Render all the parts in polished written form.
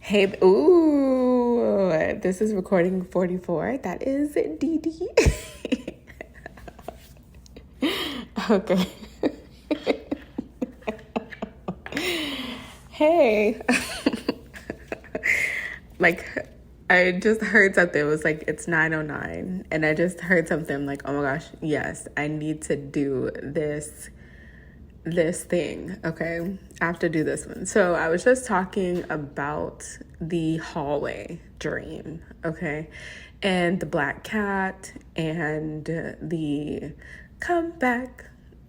Hey, ooh, this is recording 44. That is Dee Dee. Okay. Hey. I just heard something. It was like, it's 9:09. And I just heard something like, oh my gosh, yes, I need to do this thing. Okay. I have to do this one. So I was just talking about the hallway dream. Okay. And the black cat and the come back.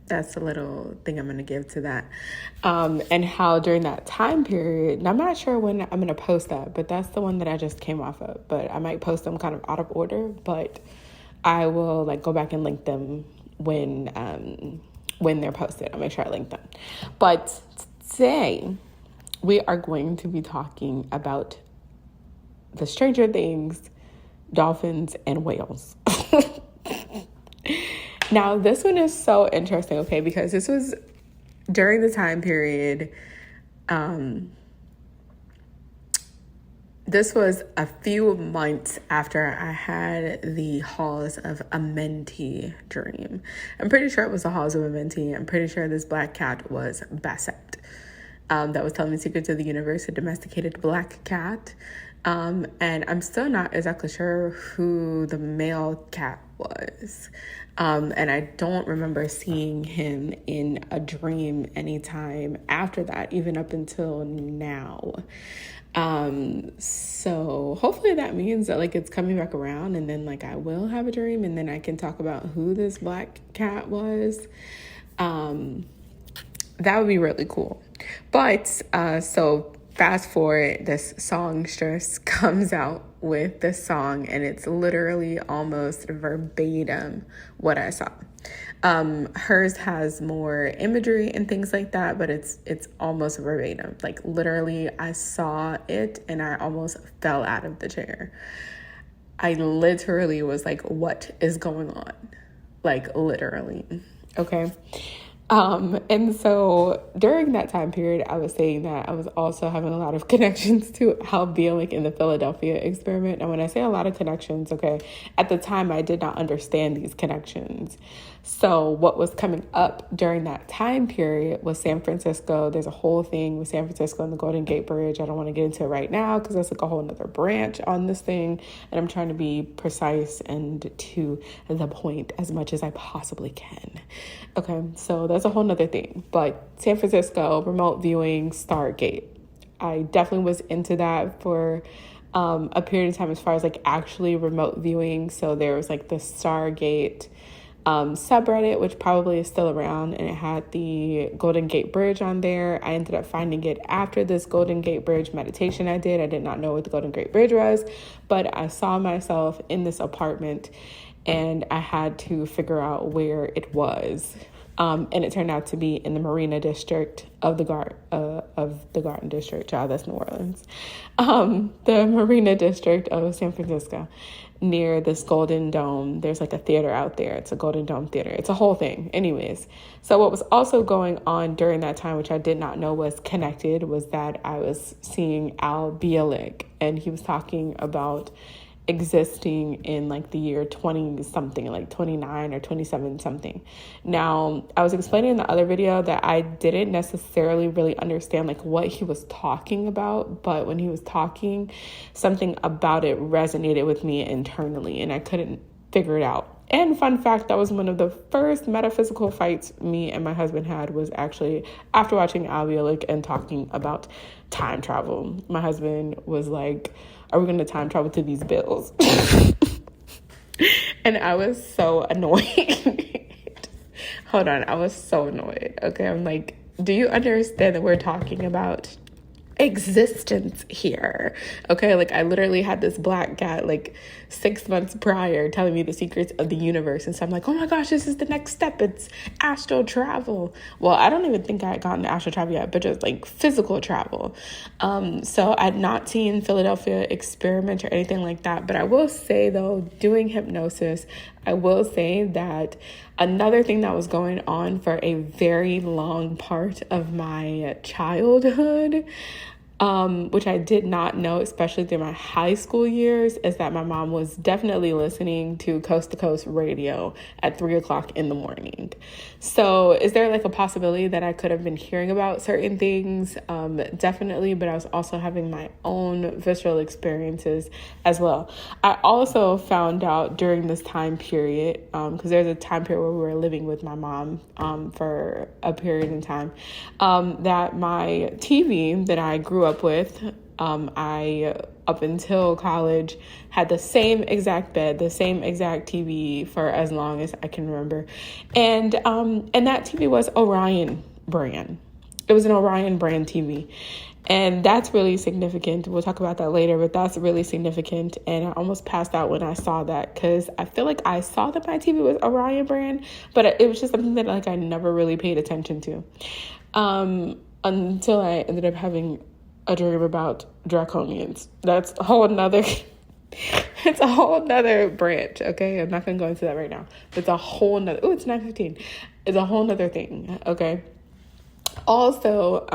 That's a little thing I'm going to give to that. And how during that time period, and I'm not sure when I'm going to post that, but that's the one that I just came off of. But I might post them kind of out of order, but I will go back and link them when they're posted. I'll make sure I link them. But today we are going to be talking about the Stranger Things, dolphins, and whales. Now, this one is so interesting, okay, because this was during the time period. This was a few months after I had the Halls of Amenti dream. I'm pretty sure it was the Halls of Amenti. I'm pretty sure this black cat was Basset. That was telling me secrets of the universe, a domesticated black cat. And I'm still not exactly sure who the male cat was. And I don't remember seeing him in a dream anytime after that, even up until now. So hopefully that means that it's coming back around, and then I will have a dream, and then I can talk about who this black cat was. That would be really cool. But, so fast forward, this songstress comes out with this song, and it's literally almost verbatim what I saw. Hers has more imagery and things like that, but it's almost verbatim. Literally, I saw it and I almost fell out of the chair. I literally was like, what is going on? Literally. Okay. And so during that time period, I was saying that I was also having a lot of connections to Al Bielek in the Philadelphia experiment. And when I say a lot of connections, okay, at the time I did not understand these connections. So what was coming up during that time period was San Francisco. There's a whole thing with San Francisco and the Golden Gate Bridge. I don't want to get into it right now because that's a whole nother branch on this thing. And I'm trying to be precise and to the point as much as I possibly can. Okay, so that's a whole nother thing. But San Francisco, remote viewing, Stargate. I definitely was into that for a period of time as far as actually remote viewing. So there was the Stargate subreddit, which probably is still around, and it had the Golden Gate Bridge on there. I ended up finding it after this Golden Gate Bridge meditation I did. I did not know what the Golden Gate Bridge was, but I saw myself in this apartment and I had to figure out where it was. And it turned out to be in the Marina District of the Garden District. Child, that's New Orleans. The Marina District of San Francisco, near this Golden Dome. There's a theater out there. It's a Golden Dome theater. It's a whole thing. Anyways, so what was also going on during that time, which I did not know was connected, was that I was seeing Al Bielek, and he was talking about existing in the year 20 something, 29 or 27 something. Now, I was explaining in the other video that I didn't necessarily really understand what he was talking about, but when he was talking, something about it resonated with me internally and I couldn't figure it out. And fun fact, that was one of the first metaphysical fights me and my husband had, was actually after watching Al Bielek and talking about time travel. My husband was like, are we going to time travel to these bills? And I was so annoyed. Hold on. I was so annoyed. Okay. I'm like, do you understand that we're talking about existence here? Okay. I literally had this black cat 6 months prior telling me the secrets of the universe. And so I'm like, oh my gosh, this is the next step. It's astral travel. Well, I don't even think I had gotten to astral travel yet, but just physical travel. So I'd not seen Philadelphia experiment or anything like that. But I will say though, doing hypnosis, I will say that another thing that was going on for a very long part of my childhood which I did not know, especially through my high school years, is that my mom was definitely listening to Coast to Coast radio at 3 o'clock in the morning. So is there like a possibility that I could have been hearing about certain things? Definitely, but I was also having my own visceral experiences as well. I also found out during this time period, because there's a time period where we were living with my mom for a period in time, that my TV that I grew up with, I, up until college, had the same exact bed, the same exact TV for as long as I can remember. And that TV was Orion brand. It was an Orion brand TV. And that's really significant. We'll talk about that later, but that's really significant. And I almost passed out when I saw that, because I feel like I saw that my TV was Orion brand, but it was just something that like I never really paid attention to, until I ended up having a dream about draconians. That's a whole nother it's a whole nother branch. Okay, I'm not gonna go into that right now. It's a whole nother, it's 9:15. It's a whole nother thing. Okay. Also,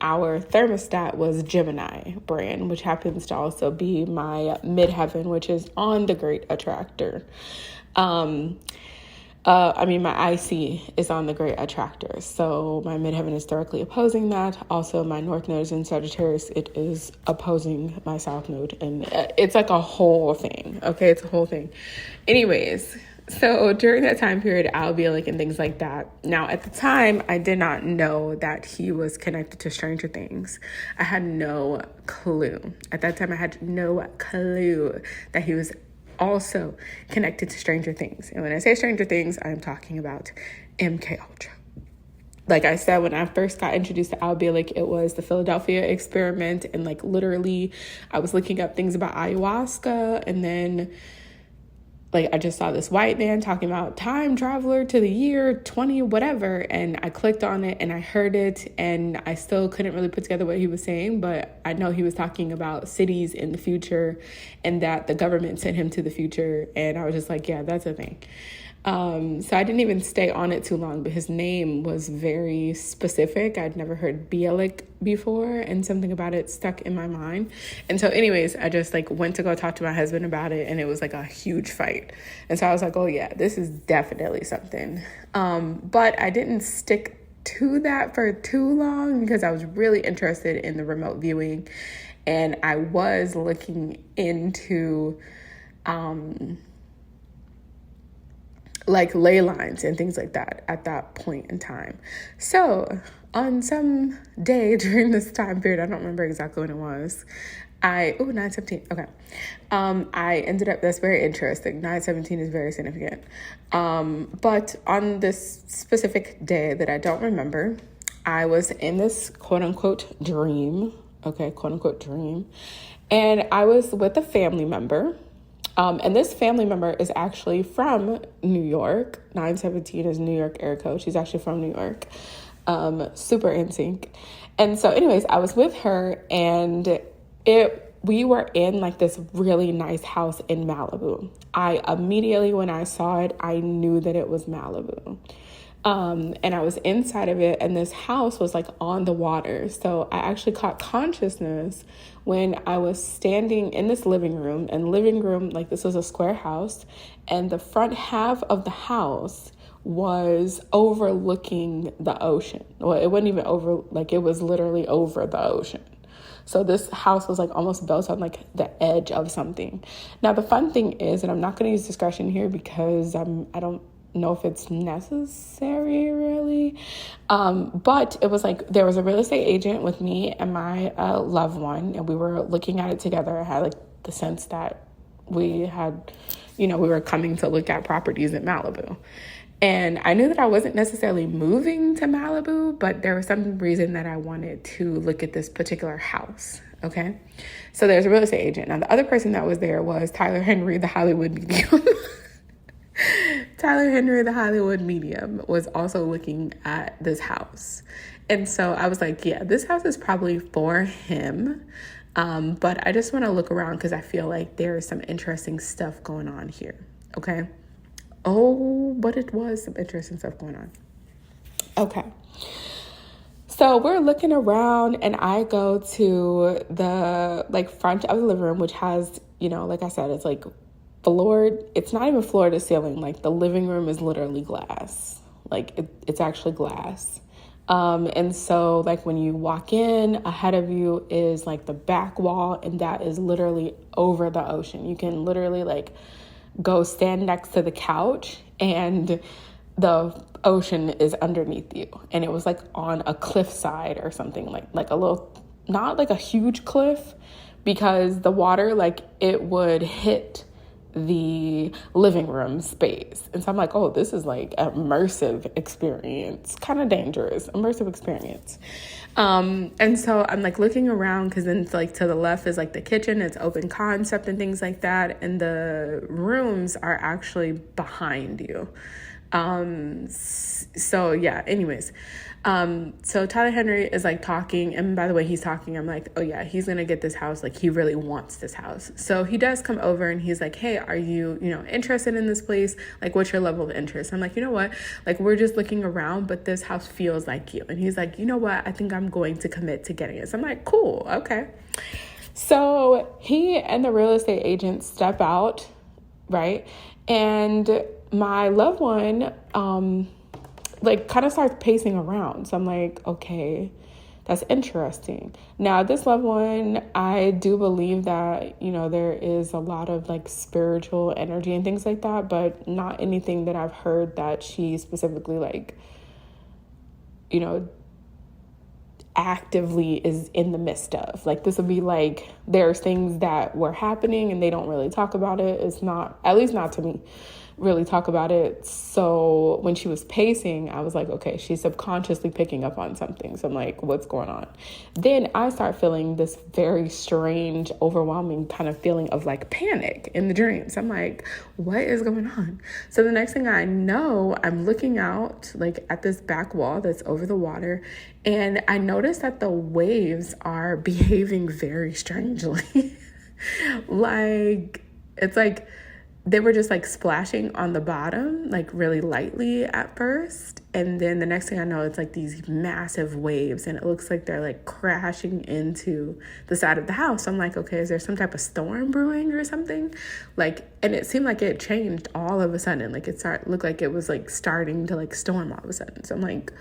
our thermostat was Gemini brand, which happens to also be my midheaven, which is on the Great Attractor. My IC is on the Great Attractor. So my midheaven is directly opposing that. Also, my north node is in Sagittarius. It is opposing my south node. And it's like a whole thing. Okay, it's a whole thing. Anyways, so during that time period, I'll be like, and things like that. Now, at the time, I did not know that he was connected to Stranger Things. I had no clue. At that time, I had no clue that he was also connected to Stranger Things. And when I say Stranger Things, I'm talking about MK Ultra. Like I said, when I first got introduced to Albiolic, it was the Philadelphia experiment. And like literally, I was looking up things about ayahuasca, and then like I just saw this white man talking about time traveler to the year 20 whatever, and I clicked on it and I heard it, and I still couldn't really put together what he was saying, but I know he was talking about cities in the future and that the government sent him to the future, and I was just like, yeah, that's a thing. So I didn't even stay on it too long, but his name was very specific. I'd never heard Bielik before, and something about it stuck in my mind. And so anyways, I just like went to go talk to my husband about it, and it was like a huge fight. And so I was like, oh yeah, this is definitely something. But I didn't stick to that for too long because I was really interested in the remote viewing, and I was looking into, like ley lines and things like that at that point in time. So on some day during this time period, I don't remember exactly when it was, 9/17. Okay. I ended up, that's very interesting. 9/17 is very significant. But on this specific day that I don't remember, I was in this quote unquote dream. Okay. Quote unquote dream. And I was with a family member. And this family member is actually from New York. 9/17 is New York air code. She's actually from New York. Super in sync. And so anyways, I was with her, and we were in like this really nice house in Malibu. I immediately, when I saw it, I knew that it was Malibu. And I was inside of it, and this house was like on the water. So I actually caught consciousness when I was standing in this living room, and like this was a square house, and the front half of the house was overlooking the ocean. Well, it wasn't even over, like it was literally over the ocean. So this house was like almost built on like the edge of something. Now, the fun thing is, and I'm not going to use discretion here because I don't know if it's necessary really, but it was like there was a real estate agent with me and my loved one, and we were looking at it together. I had like the sense that we had, we were coming to look at properties in Malibu, and I knew that I wasn't necessarily moving to Malibu, but there was some reason that I wanted to look at this particular house. Okay, so there's a real estate agent. Now the other person that was there was Tyler Henry, the Hollywood medium. Tyler Henry, the Hollywood medium, was also looking at this house. And so I was like, yeah, this house is probably for him. But I just want to look around because I feel like there is some interesting stuff going on here. Okay. Oh, but it was some interesting stuff going on. Okay. So we're looking around, and I go to the like front of the living room, which has, you know, like I said, it's like floored. It's not even floor to ceiling. Like the living room is literally glass. Like it's actually glass. And so like when you walk in, ahead of you is like the back wall, and that is literally over the ocean. You can literally like go stand next to the couch, and the ocean is underneath you. And it was like on a cliffside or something, like a little, not like a huge cliff, because the water, like it would hit the living room space. And so I'm like, oh, this is like an immersive experience, kind of dangerous, immersive experience. And so I'm like looking around, because then it's like to the left is like the kitchen, it's open concept and things like that. And the rooms are actually behind you. So yeah, anyways, so Tyler Henry is like talking, and by the way he's talking, I'm like, oh yeah, he's gonna get this house. Like he really wants this house. So he does come over, and he's like, hey, are you, you know, interested in this place? Like, what's your level of interest? I'm like, you know what, like we're just looking around, but this house feels like you. And he's like, you know what, I think I'm going to commit to getting it. So I'm like, cool, okay. So he and the real estate agent step out, right? And my loved one, like kind of starts pacing around. So I'm like, okay, that's interesting. Now, this loved one, I do believe that, you know, there is a lot of like spiritual energy and things like that, but not anything that I've heard that she specifically like, you know, actively is in the midst of. Like this would be like, there's things that were happening and they don't really talk about it. It's not, at least not to me, really talk about it. So when she was pacing, I was like, okay, she's subconsciously picking up on something. So I'm like, what's going on? Then I start feeling this very strange, overwhelming kind of feeling of like panic in the dreams. I'm like, what is going on? So the next thing I know, I'm looking out like at this back wall that's over the water, and I notice that the waves are behaving very strangely. Like, it's like they were just like splashing on the bottom, like really lightly at first. And then the next thing I know, it's like these massive waves, and it looks like they're like crashing into the side of the house. I'm like, okay, is there some type of storm brewing or something? Like, and it seemed like it changed all of a sudden. Like looked like it was like starting to like storm all of a sudden. So I'm like,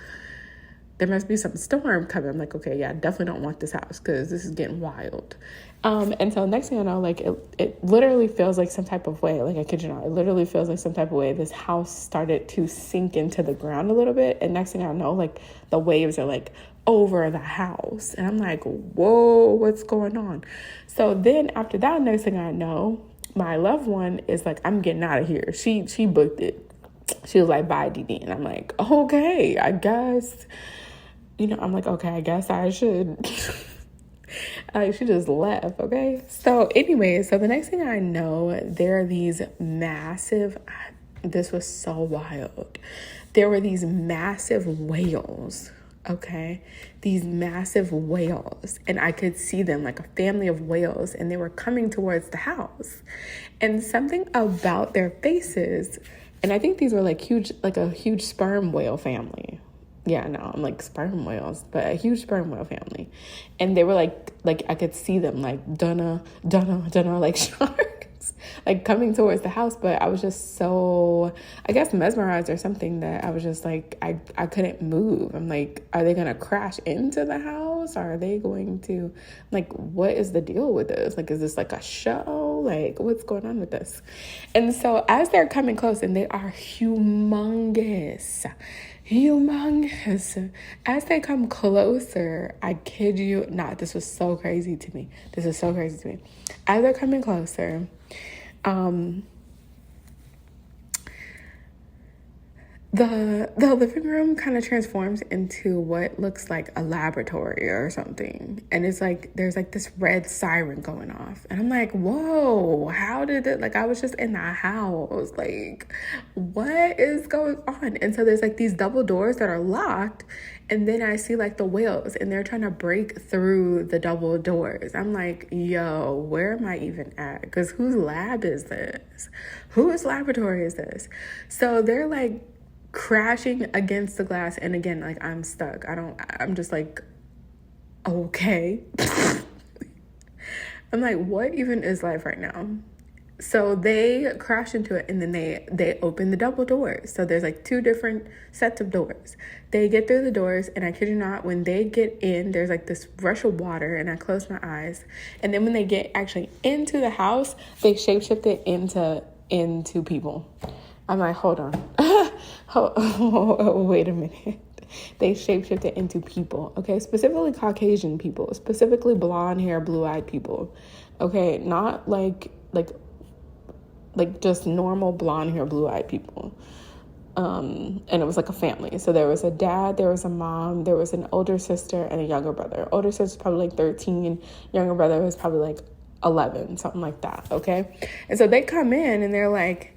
there must be some storm coming. I'm like, okay, yeah, I definitely don't want this house because this is getting wild. And so next thing I know, like it literally feels like some type of way. Like I kid you not, it literally feels like some type of way. This house started to sink into the ground a little bit. And next thing I know, like the waves are like over the house. And I'm like, whoa, what's going on? So then after that, next thing I know, my loved one is like, I'm getting out of here. She booked it. She was like, bye, DD. And I'm like, okay, I guess. You know, I'm like, okay, I guess I should. She just left, okay? So anyway, so the next thing I know, there are these massive, this was so wild. There were these massive whales, okay? These massive whales. And I could see them like a family of whales, and they were coming towards the house. And something about their faces, and I think these were like huge, like a huge sperm whale family. Yeah, no, I'm like sperm whales, but a huge sperm whale family. And they were like I could see them like dunna, like sharks, like coming towards the house. But I was just so, I guess, mesmerized or something that I was just like, I couldn't move. I'm like, are they going to crash into the house? Are they going to, like, what is the deal with this? Like, is this like a show? Like, what's going on with this? And so as they're coming close, and they are humongous. As they come closer, I kid you not, this was so crazy to me. As they're coming closer, the living room kind of transforms into what looks like a laboratory or something. And it's like, there's like this red siren going off. And I'm like, whoa, how did it, like, I was just in the house. Like, what is going on? And so there's like these double doors that are locked. And then I see like the whales, and they're trying to break through the double doors. I'm like, yo, where am I even at? Because whose lab is this? Whose laboratory is this? So they're like crashing against the glass. And again, like, I'm stuck. I'm just like, okay. I'm like, what even is life right now? So they crash into it, and then they open the double doors. So there's like 2 different sets of doors. They get through the doors, and I kid you not, when they get in, there's like this rush of water, and I close my eyes. And then when they get actually into the house, they shapeshift it into people. I'm like, hold on. Wait a minute. They shapeshift it into people, okay? Specifically Caucasian people, specifically blonde hair, blue-eyed people, okay? Not like just normal blonde hair, blue-eyed people. And it was like a family. So there was a dad, there was a mom, there was an older sister, and a younger brother. Older sister's probably like 13, younger brother was probably like 11, something like that, okay? And so they come in, and they're like,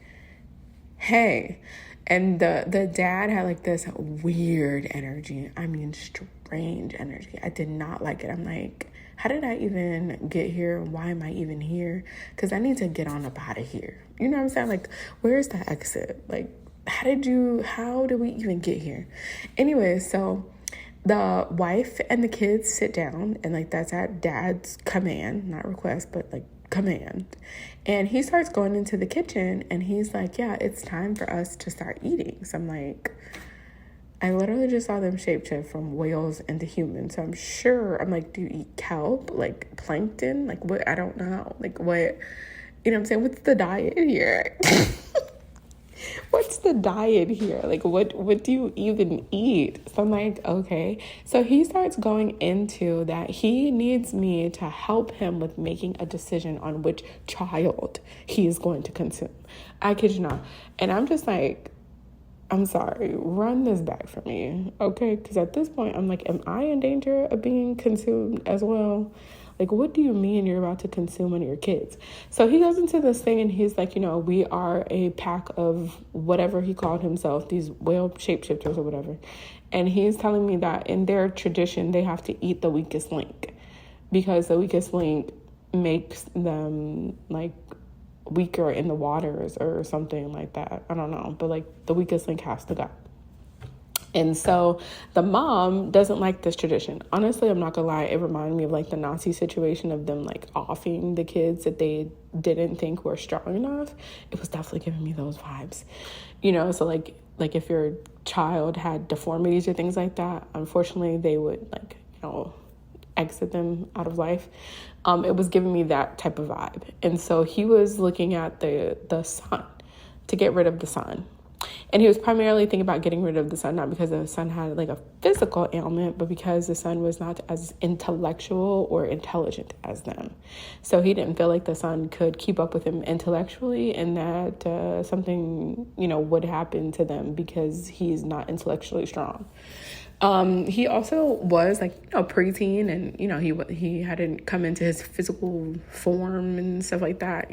hey. And the dad had like this weird energy. I mean, strange energy. I did not like it. I'm like, how did I even get here? Why am I even here? Because I need to get on up out of here. You know what I'm saying? Like, where's the exit? Like, how did we even get here? Anyway, so the wife and the kids sit down, and like, that's at dad's command, not request, but like command. And he starts going into the kitchen, and he's like, yeah, it's time for us to start eating. So I'm like, I literally just saw them shapeshift from whales into humans. So I'm like, do you eat kelp? Like plankton? Like what? I don't know. Like what? You know what I'm saying? What's the diet here? What's the diet here? Like, what do you even eat? So I'm like, okay. So he starts going into that he needs me to help him with making a decision on which child he is going to consume. I kid you not. And I'm just like, I'm sorry, run this back for me, okay? Because at this point, I'm like, am I in danger of being consumed as well? Like, what do you mean you're about to consume one of your kids? So he goes into this thing, and he's like, we are a pack of whatever he called himself, these whale shapeshifters or whatever. And he's telling me that in their tradition, they have to eat the weakest link, because the weakest link makes them like weaker in the waters or something like that. I don't know, but like the weakest link has to go. And so the mom doesn't like this tradition. Honestly, I'm not gonna lie, it reminded me of like the Nazi situation of them like offing the kids that they didn't think were strong enough. It was definitely giving me those vibes, so like if your child had deformities or things like that, unfortunately they would exit them out of life. It was giving me that type of vibe. And so he was looking at the son, to get rid of the son. And he was primarily thinking about getting rid of the son, not because the son had like a physical ailment, but because the son was not as intellectual or intelligent as them. So he didn't feel like the son could keep up with him intellectually, and that something, would happen to them because he's not intellectually strong. He also was like, preteen, and, he hadn't come into his physical form and stuff like that,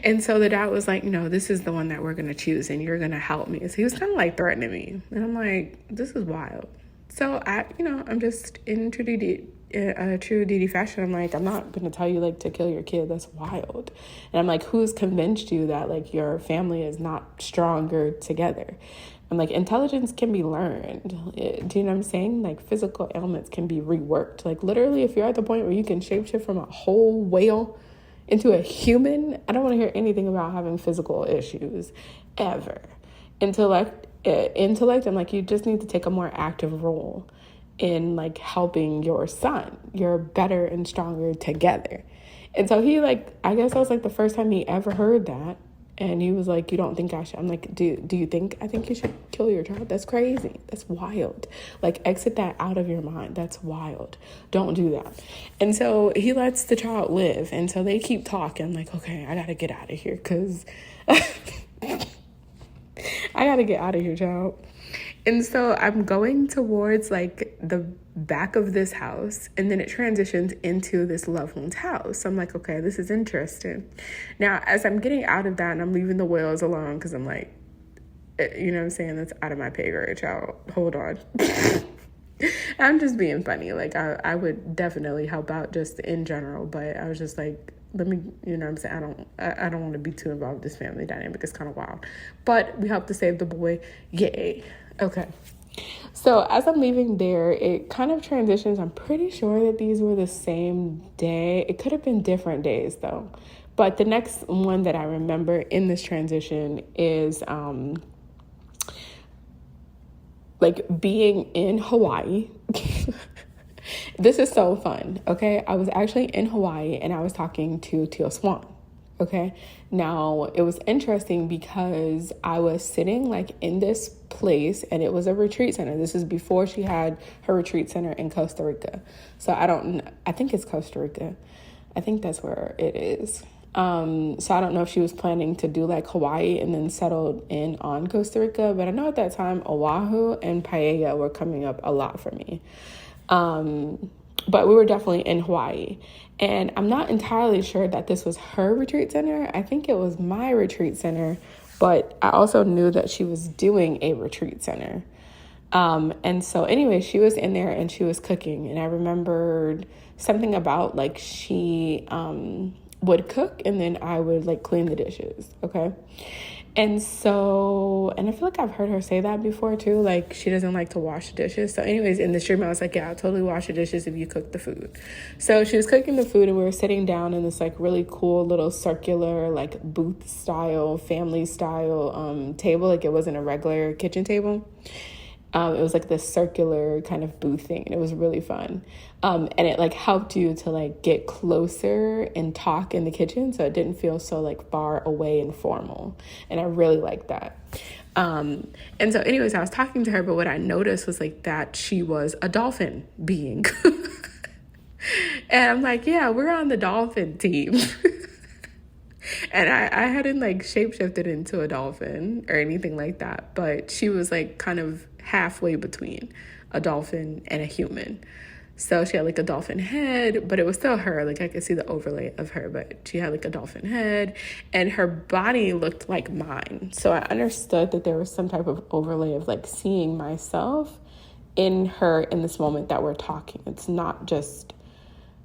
And so the dad was like, this is the one that we're going to choose, and you're going to help me. So he was kind of like threatening me. And I'm like, this is wild. So I'm just in true DD fashion. I'm like, I'm not going to tell you like to kill your kid. That's wild. And I'm like, who's convinced you that like your family is not stronger together? I'm like, intelligence can be learned. Do you know what I'm saying? Like physical ailments can be reworked. Like literally, if you're at the point where you can shapeshift from a whole whale into a human, I don't want to hear anything about having physical issues ever. Intellect, I'm like, you just need to take a more active role in like helping your son. You're better and stronger together. And so he I guess that was like the first time he ever heard that. And he was like, you don't think I should? I'm like, do you think I think you should kill your child? That's crazy. That's wild. Like, exit that out of your mind. That's wild. Don't do that. And so he lets the child live. And so they keep talking. I'm like, okay, I got to get out of here because I got to get out of here, child. And so I'm going towards like the back of this house, and then it transitions into this loved one's house. So I'm like, okay, this is interesting. Now, as I'm getting out of that and I'm leaving the whales alone, because I'm like, you know what I'm saying? That's out of my pay grade, child. Hold on. I'm just being funny. Like, I would definitely help out just in general, but I was just like, let me, you know what I'm saying? I don't want to be too involved with this family dynamic. It's kind of wild. But we helped to save the boy. Yay. Okay. So as I'm leaving there, it kind of transitions. I'm pretty sure that these were the same day. It could have been different days, though. But the next one that I remember in this transition is like being in Hawaii. This is so fun, okay? I was actually in Hawaii and I was talking to Teal Swan, okay? Now, it was interesting because I was sitting like in this place and it was a retreat center. This is before she had her retreat center in Costa Rica. So I think it's Costa Rica. I think that's where it is. So I don't know if she was planning to do like Hawaii and then settled in on Costa Rica, but I know at that time Oahu and Paella were coming up a lot for me. But we were definitely in Hawaii, and I'm not entirely sure that this was her retreat center. I think it was my retreat center, but I also knew that she was doing a retreat center. And so anyway, she was in there and she was cooking, and I remembered something about like she, would cook and then I would like clean the dishes. Okay. And I feel like I've heard her say that before too. Like she doesn't like to wash the dishes. So anyways, in the stream, I was like, yeah, I'll totally wash the dishes if you cook the food. So she was cooking the food and we were sitting down in this like really cool little circular, like booth style, family style, table. Like it wasn't a regular kitchen table. It was like this circular kind of booth thing, and it was really fun. And it like helped you to like get closer and talk in the kitchen, so it didn't feel so like far away and formal. And I really liked that. And so anyways, I was talking to her, but what I noticed was like that she was a dolphin being. And I'm like, yeah, we're on the dolphin team. And I hadn't like shapeshifted into a dolphin or anything like that, but she was like kind of halfway between a dolphin and a human. So she had like a dolphin head, but it was still her. Like I could see the overlay of her, but she had like a dolphin head and her body looked like mine. So I understood that there was some type of overlay of like seeing myself in her in this moment that we're talking. It's not just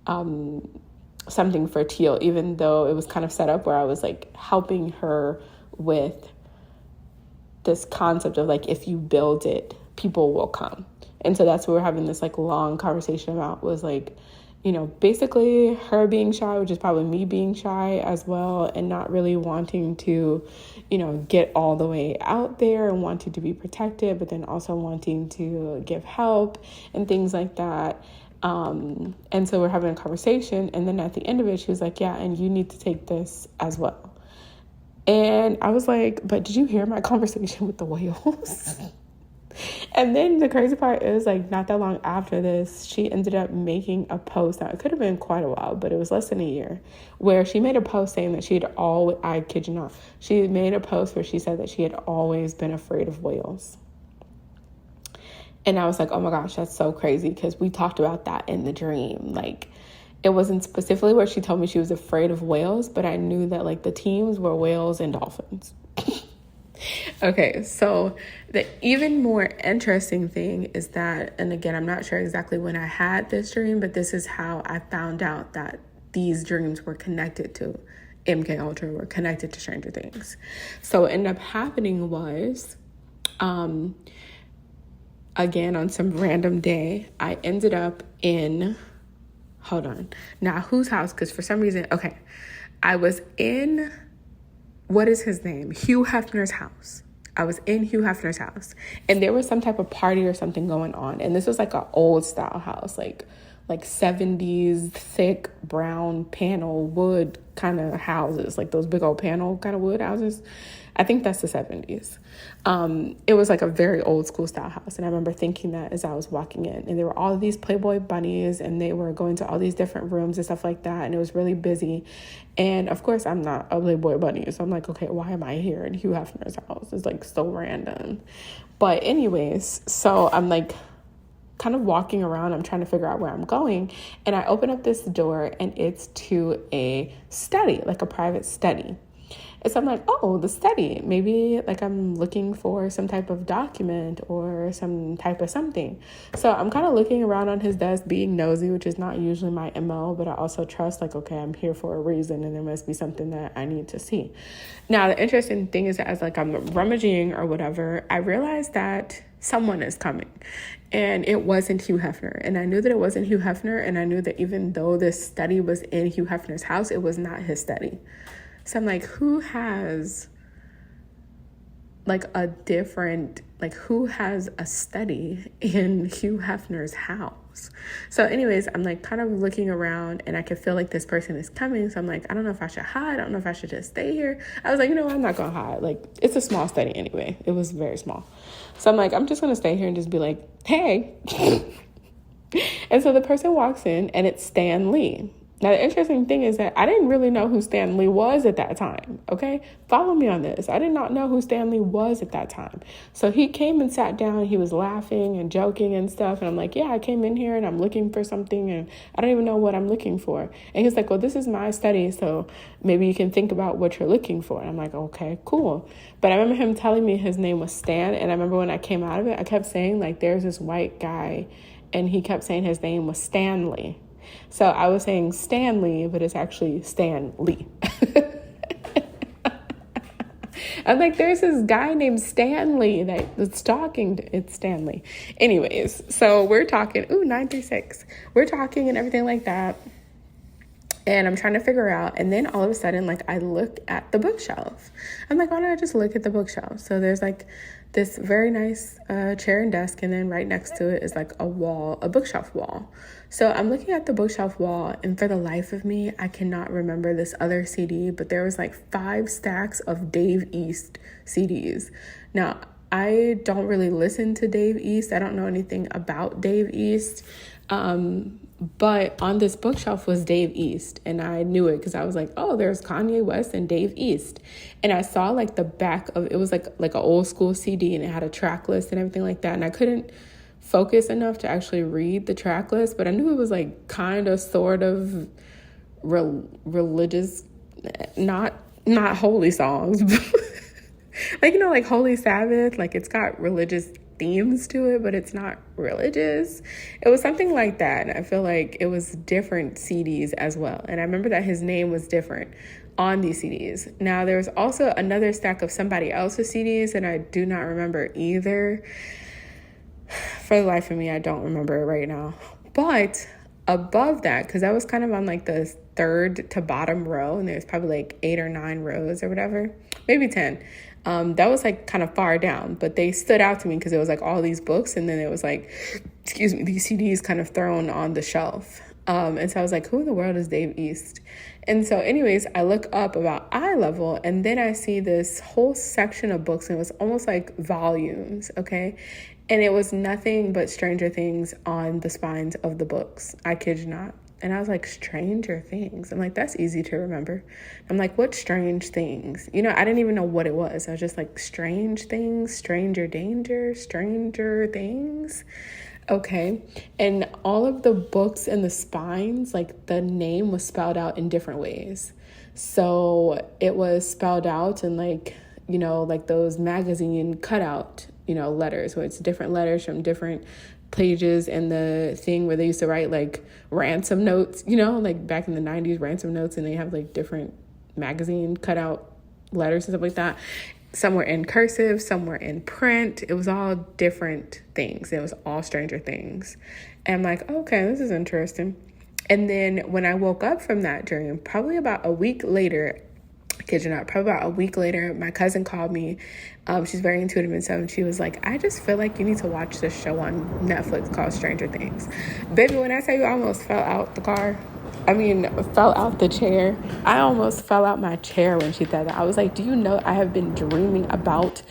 something for Teal, even though it was kind of set up where I was like helping her with this concept of like, if you build it, people will come. And so that's what we're having this like long conversation about, was like, you know, basically her being shy, which is probably me being shy as well, and not really wanting to, you know, get all the way out there and wanting to be protected, but then also wanting to give help and things like that. And so we're having a conversation, and then at the end of it, she was like, yeah, and you need to take this as well. And I was like, but did you hear my conversation with the whales? And then the crazy part is like not that long after this, she ended up making a post. Now it could have been quite a while, but it was less than a year, where she made a post saying that I kid you not, she made a post where she said that she had always been afraid of whales. And I was like, oh my gosh, that's so crazy, because we talked about that in the dream. Like, it wasn't specifically where she told me she was afraid of whales, but I knew that like the teams were whales and dolphins. Okay, so the even more interesting thing is that, and again, I'm not sure exactly when I had this dream, but this is how I found out that these dreams were connected to MK Ultra, were connected to Stranger Things. So what ended up happening was, again, on some random day, I ended up in, hold on, now whose house? Because for some reason, okay, I was in, what is his name? Hugh Hefner's house. I was in Hugh Hefner's house, and there was some type of party or something going on. And this was like an old style house, like 70s, thick brown panel wood kind of houses, like those big old panel kind of wood houses. I think that's the 70s. It was like a very old school style house. And I remember thinking that as I was walking in, and there were all of these Playboy bunnies, and they were going to all these different rooms and stuff like that. And it was really busy. And of course, I'm not a Playboy bunny. So I'm like, okay, why am I here in Hugh Hefner's house? It's like so random. But anyways, so I'm like kind of walking around. I'm trying to figure out where I'm going. And I open up this door, and it's to a study, like a private study. And so I'm like, oh, the study. Maybe like I'm looking for some type of document or some type of something. So I'm kind of looking around on his desk, being nosy, which is not usually my MO, but I also trust like, okay, I'm here for a reason and there must be something that I need to see. Now, the interesting thing is that as like I'm rummaging or whatever, I realized that someone is coming. And it wasn't Hugh Hefner. And I knew that it wasn't Hugh Hefner. And I knew that even though this study was in Hugh Hefner's house, it was not his study. So I'm like, who has like a different, like who has a study in Hugh Hefner's house? So anyways, I'm like kind of looking around and I can feel like this person is coming. So I'm like, I don't know if I should hide. I don't know if I should just stay here. I was like, you know what? I'm not going to hide. Like, it's a small study anyway. It was very small. So I'm like, I'm just going to stay here and just be like, hey. And so the person walks in and it's Stan Lee. Now, the interesting thing is that I didn't really know who Stan Lee was at that time, okay? Follow me on this. I did not know who Stan Lee was at that time. So he came and sat down. He was laughing and joking and stuff. And I'm like, yeah, I came in here and I'm looking for something and I don't even know what I'm looking for. And he's like, well, this is my study, so maybe you can think about what you're looking for. And I'm like, okay, cool. But I remember him telling me his name was Stan. And I remember when I came out of it, I kept saying, like, there's this white guy. And he kept saying his name was Stanley. So I was saying Stanley, but it's actually Stan Lee. I'm like, there's this guy named Stanley that's talking. It's Stanley. Anyways, so we're talking. 936. We're talking and everything like that. And I'm trying to figure out. And then all of a sudden, like, I look at the bookshelf. I'm like, why don't I just look at the bookshelf? So there's like this very nice chair and desk. And then right next to it is like a wall, a bookshelf wall. So I'm looking at the bookshelf wall. And for the life of me, I cannot remember this other CD. But there was like 5 stacks of Dave East CDs. Now, I don't really listen to Dave East. I don't know anything about Dave East. But on this bookshelf was Dave East, and I knew it because I was like, oh, there's Kanye West and Dave East. And I saw like the back of it was like an old school CD, and it had a track list and everything like that. And I couldn't focus enough to actually read the track list, but I knew it was like kind of sort of religious, not holy songs. Like, you know, like Holy Sabbath, like it's got religious themes to it, but it's not religious. It was something like that. And I feel like it was different CDs as well. And I remember that his name was different on these CDs. Now, there was also another stack of somebody else's CDs, and I do not remember either. For the life of me, I don't remember it right now. But above that, because I was kind of on like the third to bottom row, and there's probably like 8 or 9 rows or whatever, maybe 10. That was like kind of far down, but they stood out to me because it was like all these books, and then it was like, these CDs kind of thrown on the shelf. And so I was like, who in the world is Dave East? And so anyways, I look up about eye level, and then I see this whole section of books, and it was almost like volumes, okay? And it was nothing but Stranger Things on the spines of the books. I kid you not. And I was like, Stranger Things. I'm like, that's easy to remember. I'm like, what strange things? You know, I didn't even know what it was. I was just like, strange things, stranger danger, stranger things. Okay. And all of the books and the spines, like the name was spelled out in different ways. So it was spelled out in like, you know, like those magazine cutout, you know, letters where it's different letters from different pages, and the thing where they used to write like ransom notes, you know, like back in the 90s, ransom notes, and they have like different magazine cutout letters and stuff like that. Some were in cursive, some were in print. It was all different things. It was all Stranger Things. And I'm like, okay, this is interesting. And then when I woke up from that dream, probably about a week later, kid you not, probably about a week later, my cousin called me. She's very intuitive and stuff, and she was like, I just feel like you need to watch this show on Netflix called Stranger Things. Baby, when I tell you I almost fell out the car, fell out the chair. I almost fell out my chair when she said that. I was like, do you know I have been dreaming about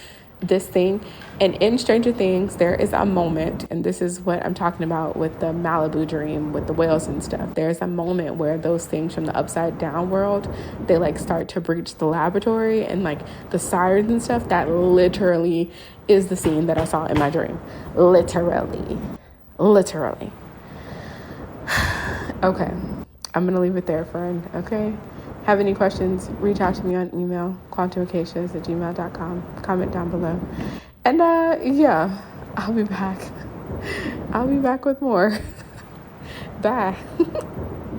this thing? And in Stranger Things, there is a moment, and this is what I'm talking about with the Malibu dream with the whales and stuff. There's a moment where those things from the upside down world, they like start to breach the laboratory, and like the sirens and stuff, that literally is the scene that I saw in my dream. Literally. Okay, I'm gonna leave it there, friend. Okay, Have any questions, reach out to me on email, quantumacacias@gmail.com. Comment down below. And yeah, I'll be back. I'll be back with more. Bye.